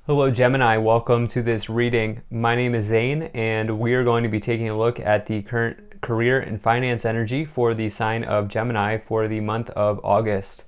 Hello Gemini, welcome to this reading. My name is Zane and we are going to be taking a look at the current career and finance energy for the sign of Gemini for the month of August.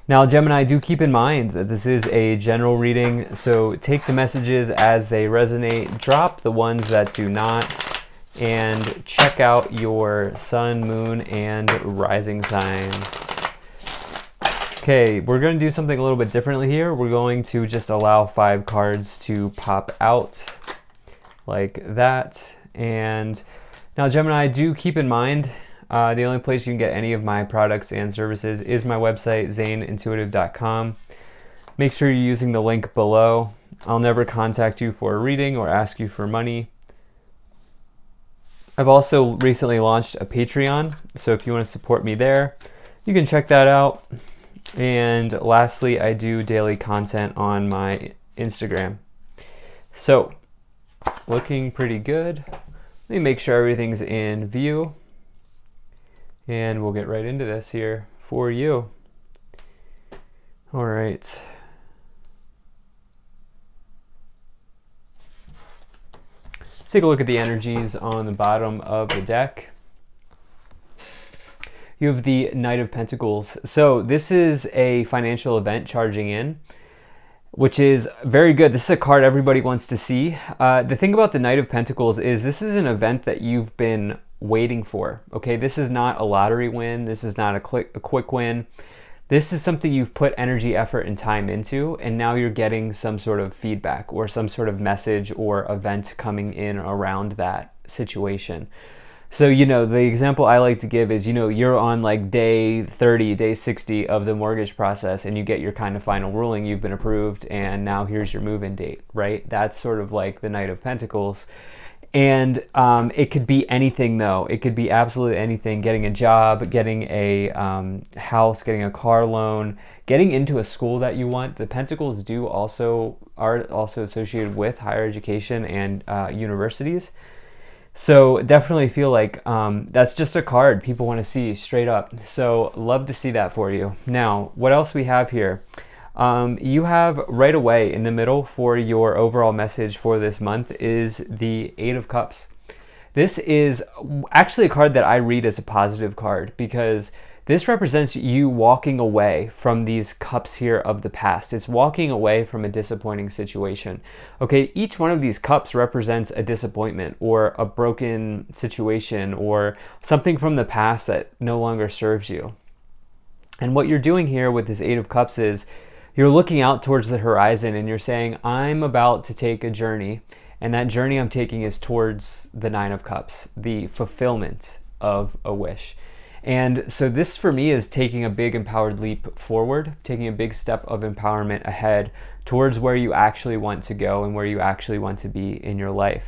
Now Gemini, do keep in mind that this is a general reading, so take the messages as they resonate, drop the ones that do not, and check out your sun, moon, and rising signs. Okay, we're going to do something a little bit differently here. We're going to just allow 5 cards to pop out like that. And now Gemini, do keep in mind, the only place you can get any of my products and services is my website, zaneintuitive.com. Make sure you're using the link below. I'll never contact you for a reading or ask you for money. I've also recently launched a Patreon, so if you want to support me there, you can check that out. And lastly, I do daily content on my Instagram. So, looking pretty good. Let me make sure everything's in view. And we'll get right into this here for you. All right. Let's take a look at the energies on the bottom of the deck. You have the Knight of Pentacles. So this is a financial event charging in, which is very good. This is a card everybody wants to see. The thing about the Knight of Pentacles is this is an event that you've been waiting for. Okay, this is not a lottery win. This is not a quick win. This is something you've put energy, effort, and time into, and now you're getting some sort of feedback or some sort of message or event coming in around that situation. So, the example I like to give is, you're on like day 30, day 60 of the mortgage process and you get your kind of final ruling, you've been approved, and now here's your move-in date, right? That's sort of like the Knight of Pentacles. And it could be anything though. It could be absolutely anything: getting a job, getting a house, getting a car loan, getting into a school that you want. The Pentacles are also associated with higher education and universities. So definitely feel like that's just a card people want to see straight up. So love to see that for you. Now, what else we have here? You have right away in the middle for your overall message for this month is the 8 of Cups. This is actually a card that I read as a positive card because this represents you walking away from these cups here of the past. It's walking away from a disappointing situation. Okay, each one of these cups represents a disappointment or a broken situation or something from the past that no longer serves you. And what you're doing here with this 8 of Cups is you're looking out towards the horizon and you're saying, I'm about to take a journey, and that journey I'm taking is towards the 9 of Cups, the fulfillment of a wish. And so this for me is taking a big empowered leap forward, taking a big step of empowerment ahead towards where you actually want to go and where you actually want to be in your life.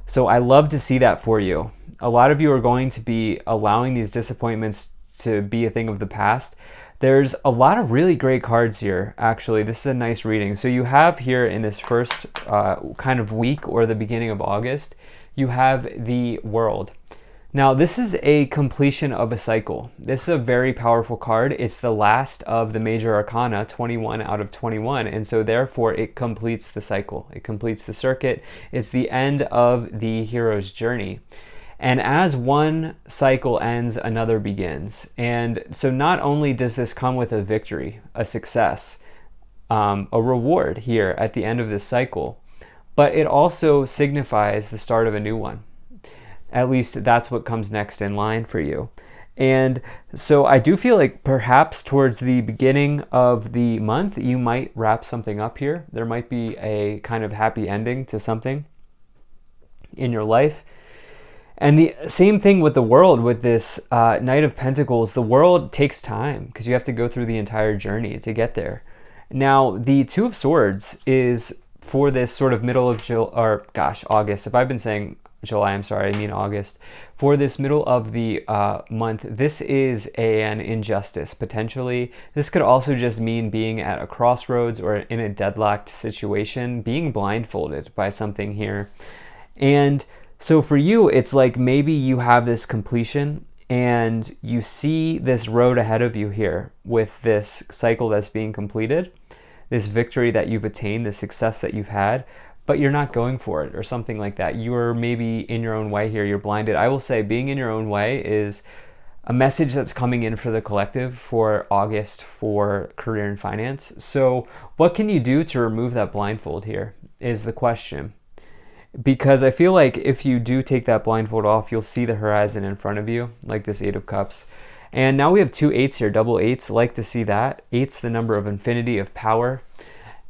So I love to see that for you. A lot of you are going to be allowing these disappointments to be a thing of the past. There's a lot of really great cards here, actually. This is a nice reading. So you have here in this first kind of week or the beginning of August, you have the World. Now, this is a completion of a cycle. This is a very powerful card. It's the last of the major arcana, 21 out of 21, and so therefore it completes the cycle. It completes the circuit. It's the end of the hero's journey. And as one cycle ends, another begins. And so not only does this come with a victory, a success, a reward here at the end of this cycle, but it also signifies the start of a new one. At least that's what comes next in line for you. And so I do feel like perhaps towards the beginning of the month, you might wrap something up here. There might be a kind of happy ending to something in your life. And the same thing with the World, with this Knight of Pentacles. The World takes time because you have to go through the entire journey to get there. Now, the 2 of Swords is for this sort of middle of August. If I've been saying July, I'm sorry, I mean August. For this middle of the month, this is an injustice, potentially. This could also just mean being at a crossroads or in a deadlocked situation, being blindfolded by something here. And so for you, it's like maybe you have this completion and you see this road ahead of you here with this cycle that's being completed. this victory that you've attained, the success that you've had, but you're not going for it or something like that. You're maybe in your own way here. You're blinded. I will say being in your own way is a message that's coming in for the collective for August for career and finance. So what can you do to remove that blindfold here is the question. Because I feel like if you do take that blindfold off, you'll see the horizon in front of you, like this 8 of Cups. And now we have 2 8s here, double 8s. Like to see that. 8's the number of infinity, of power.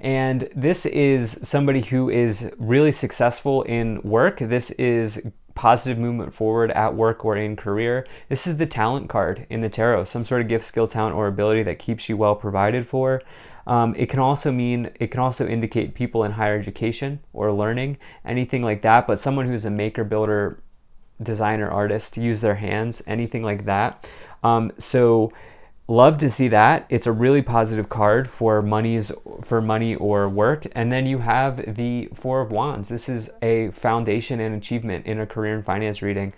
And this is somebody who is really successful in work. This is positive movement forward at work or in career. This is the talent card in the tarot, some sort of gift, skill, talent, or ability that keeps you well provided for. It can also indicate people in higher education or learning, anything like that, but someone who's a maker, builder, designer, artist, use their hands, anything like that. So love to see that. It's a really positive card for money or work. And then you have the 4 of Wands. This is a foundation and achievement in a career and finance reading.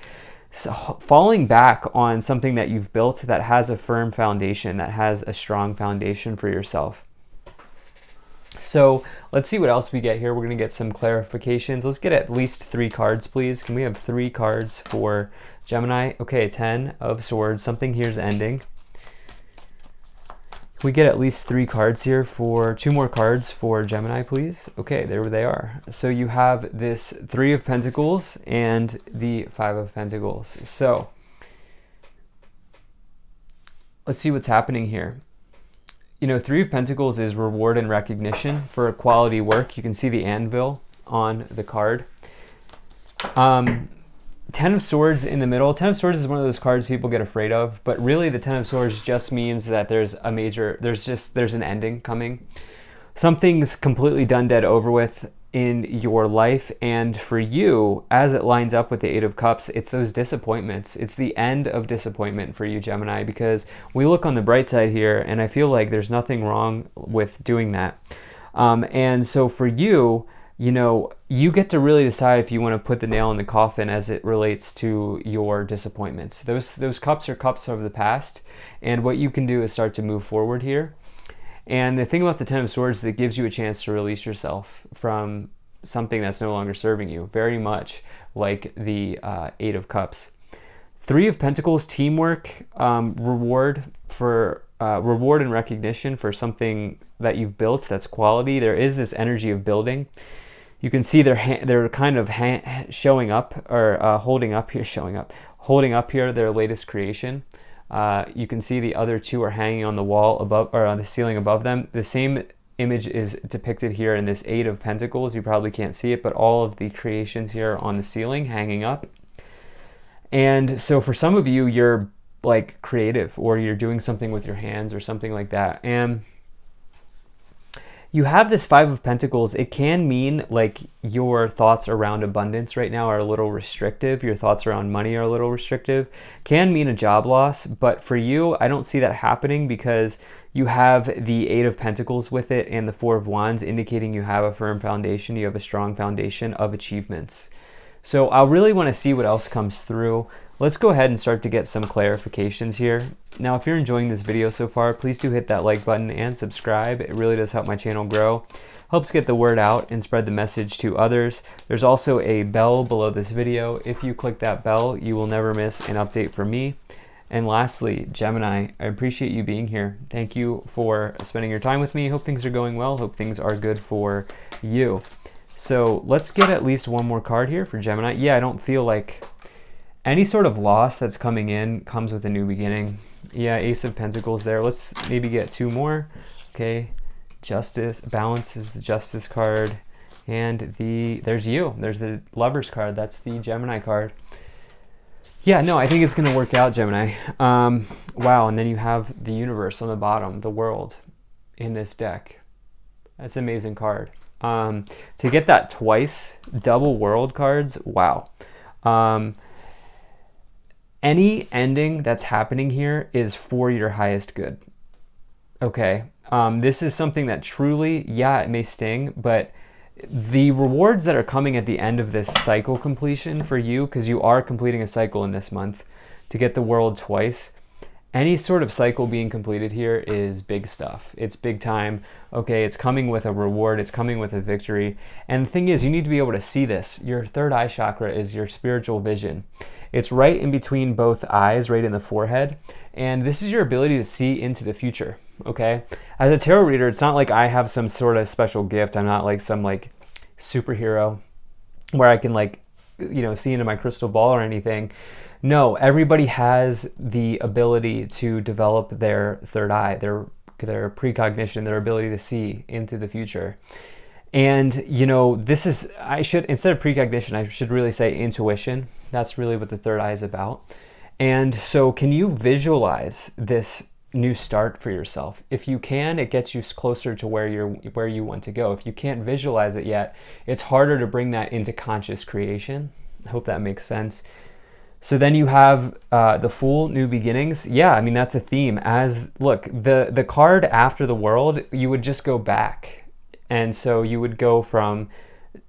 So falling back on something that you've built that has a firm foundation, that has a strong foundation for yourself. So let's see what else we get here. We're going to get some clarifications. Let's get at least 3 cards, please. Can we have 3 cards for Gemini? Okay, 10 of Swords. Something here's ending. Can we get at least 3 cards here for 2 more cards for Gemini, please? Okay, there they are. So you have this 3 of Pentacles and the 5 of Pentacles. So let's see what's happening here. You know, 3 of Pentacles is reward and recognition for quality work. You can see the anvil on the card. 10 of Swords in the middle. 10 of Swords is one of those cards people get afraid of, but really the 10 of Swords just means that there's an ending coming. Something's completely done, dead, over with in your life, and for you, as it lines up with the 8 of Cups, it's those disappointments. It's the end of disappointment for you, Gemini, because we look on the bright side here, and I feel like there's nothing wrong with doing that. And so for you, you know, you get to really decide if you want to put the nail in the coffin as it relates to your disappointments. Those cups are cups of the past, and what you can do is start to move forward here. And the thing about the 10 of Swords is it gives you a chance to release yourself from something that's no longer serving you, very much like the 8 of Cups. 3 of Pentacles, teamwork, reward and recognition for something that you've built that's quality. There is this energy of building. You can see they're kind of showing up, or holding up here their latest creation. You can see the other 2 are hanging on the wall above, or on the ceiling above them. The same image is depicted here in this 8 of Pentacles. You probably can't see it, but all of the creations here are on the ceiling hanging up. And so for some of you, you're like creative, or you're doing something with your hands or something like that. And you have this 5 of Pentacles. It can mean like your thoughts around abundance right now are a little restrictive. Your thoughts around money are a little restrictive. Can mean a job loss, but for you, I don't see that happening because you have the 8 of Pentacles with it and the 4 of Wands, indicating you have a firm foundation. You have a strong foundation of achievements. So I really want to see what else comes through. Let's go ahead and start to get some clarifications here. Now, if you're enjoying this video so far, please do hit that like button and subscribe. It really does help my channel grow, helps get the word out and spread the message to others. There's also a bell below this video. If you click that bell, you will never miss an update from me. And lastly, Gemini, I appreciate you being here. Thank you for spending your time with me. Hope things are going well. Hope things are good for you. So let's get at least one more card here for Gemini. Yeah, I don't feel like any sort of loss that's coming in comes with a new beginning. Yeah, Ace of Pentacles there. Let's maybe get 2 more. Okay, Justice, Balance is the Justice card. And there's you. There's the Lovers card. That's the Gemini card. Yeah, no, I think it's going to work out, Gemini. Wow, and then you have the Universe on the bottom, the World in this deck. That's an amazing card. To get that twice, double World cards, wow. Any ending that's happening here is for your highest good. Okay, this is something that truly, yeah, it may sting, but the rewards that are coming at the end of this cycle completion for you, because you are completing a cycle in this month, to get the World twice, any sort of cycle being completed here is big stuff. It's big time. Okay, it's coming with a reward. It's coming with a victory. And the thing is, you need to be able to see this. Your third eye chakra is your spiritual vision. It's right in between both eyes, right in the forehead. And this is your ability to see into the future, okay? As a tarot reader, it's not like I have some sort of special gift. I'm not like some like superhero where I can like, see into my crystal ball or anything. No, everybody has the ability to develop their third eye, their precognition, their ability to see into the future. And, this is, instead of precognition, I should really say intuition. That's really what the third eye is about. And so can you visualize this new start for yourself? If you can, it gets you closer to where you want to go. If you can't visualize it yet, it's harder to bring that into conscious creation. I hope that makes sense. So then you have the Fool, new beginnings. Yeah, I mean, that's a theme. Look, the card after the World, you would just go back. And so you would go from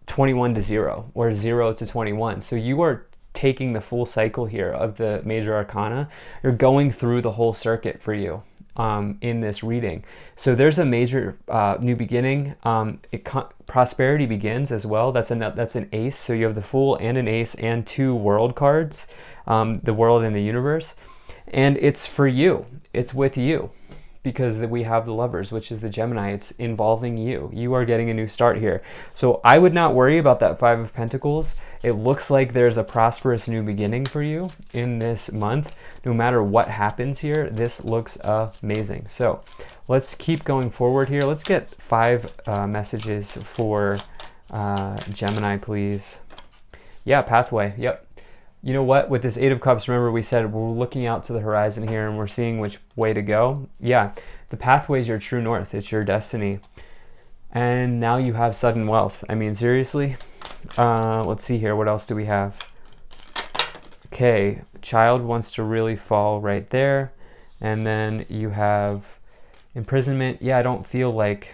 21 to 0 or 0 to 21. So you are taking the full cycle here of the major arcana. You're going through the whole circuit for you in this reading. So there's a major new beginning. Prosperity begins as well. That's an ace. So you have the Fool and an ace and 2 world cards, the world and the universe. And it's for you. It's with you. Because we have the Lovers, which is the Gemini. It's involving you. You are getting a new start here. So I would not worry about that 5 of Pentacles. It looks like there's a prosperous new beginning for you in this month. No matter what happens here, this looks amazing. So let's keep going forward here. Let's get 5 messages for Gemini, please. Yeah, pathway. Yep. You know what? With this 8 of Cups, remember we said we're looking out to the horizon here and we're seeing which way to go. Yeah, the pathway is your true north. It's your destiny. And now you have sudden wealth. I mean, seriously? Let's see here. What else do we have? Okay, child wants to really fall right there. And then you have imprisonment. Yeah, I don't feel like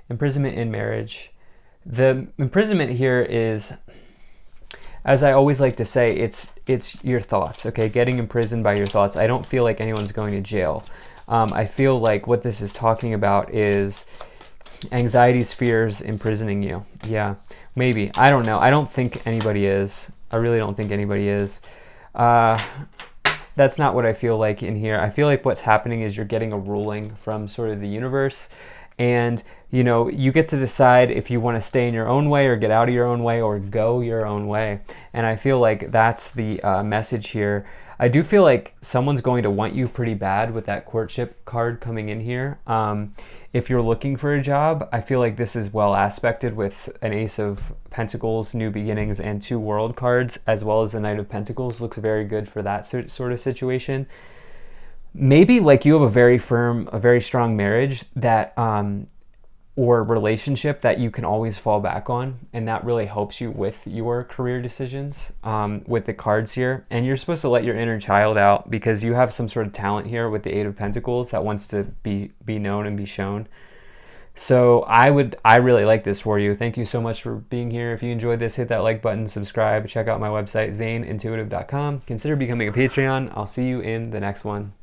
imprisonment in marriage. The imprisonment here is, as I always like to say, it's your thoughts, okay? Getting imprisoned by your thoughts. I don't feel like anyone's going to jail. I feel like what this is talking about is anxieties, fears imprisoning you. Yeah, maybe. I don't know. I don't think anybody is. I really don't think anybody is. That's not what I feel like in here. I feel like what's happening is you're getting a ruling from sort of the universe, and you get to decide if you want to stay in your own way or get out of your own way or go your own way. And I feel like that's the message here. I do feel like someone's going to want you pretty bad with that courtship card coming in here. If you're looking for a job, I feel like this is well aspected with an Ace of Pentacles, New Beginnings, and 2 World cards, as well as the Knight of Pentacles. Looks very good for that sort of situation. Maybe like you have a very strong marriage that or relationship that you can always fall back on, and that really helps you with your career decisions with the cards here. And you're supposed to let your inner child out because you have some sort of talent here with the 8 of Pentacles that wants to be known and be shown. So I really like this for you. Thank you so much for being here. If you enjoyed this, hit that like button, subscribe, check out my website, zaneintuitive.com. Consider becoming a Patreon. I'll see you in the next one.